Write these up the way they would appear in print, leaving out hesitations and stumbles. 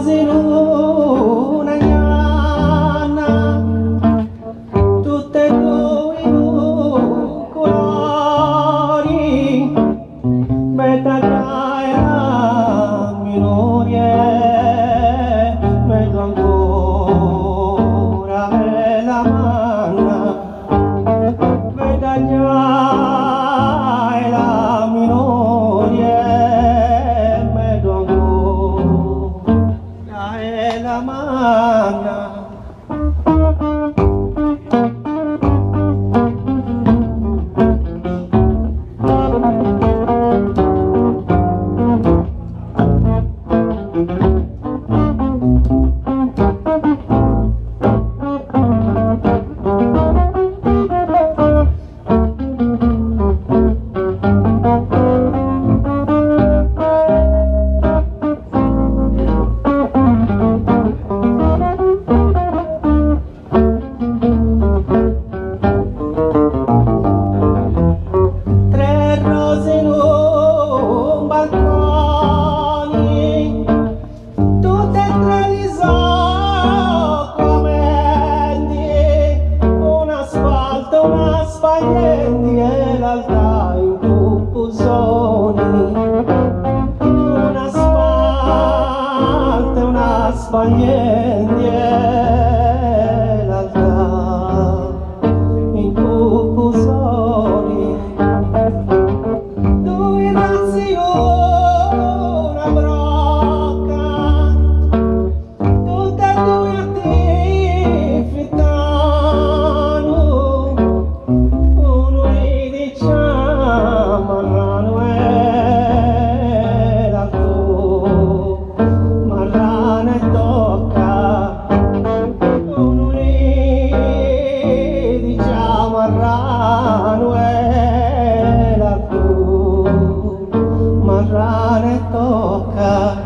rose in una ianna, tutte e due in un colori, meta caera minorie, vedo ancora la manna, veda già la minorie, vedo ancora la manna. Una spaghetti e l'altra in cucusoni, una spalta e una spaghetti e l'altra in cucusoni, due razzi in una brocca, tutte e due marrane tocca.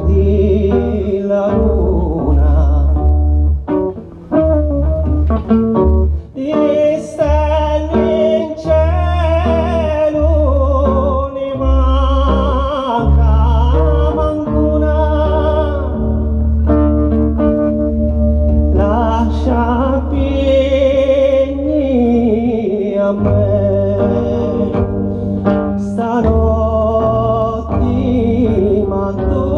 Di la luna, di stelle in cielo ne manca mancuna, lascia piegni a me stanotte, ma tu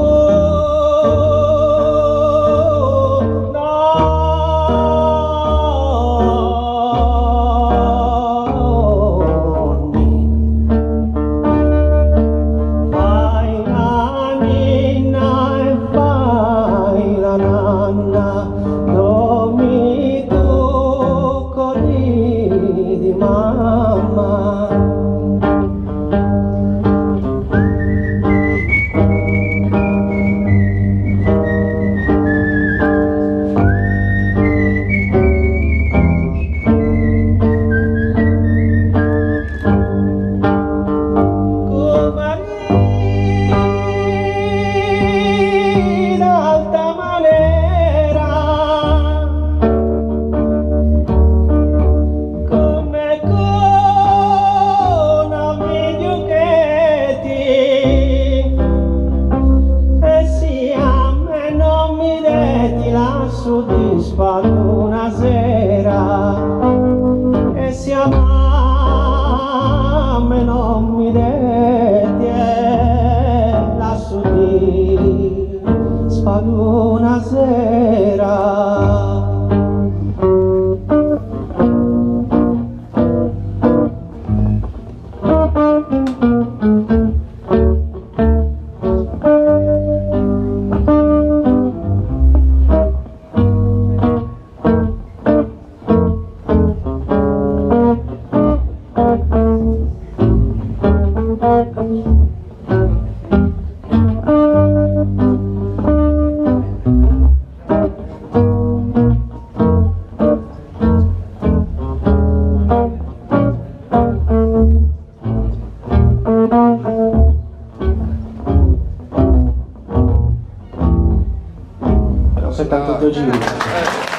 non mi tocco di mamma. Soddisfatto una sera e si ama me non mi detti la soddisfatto una sera. 78 giri.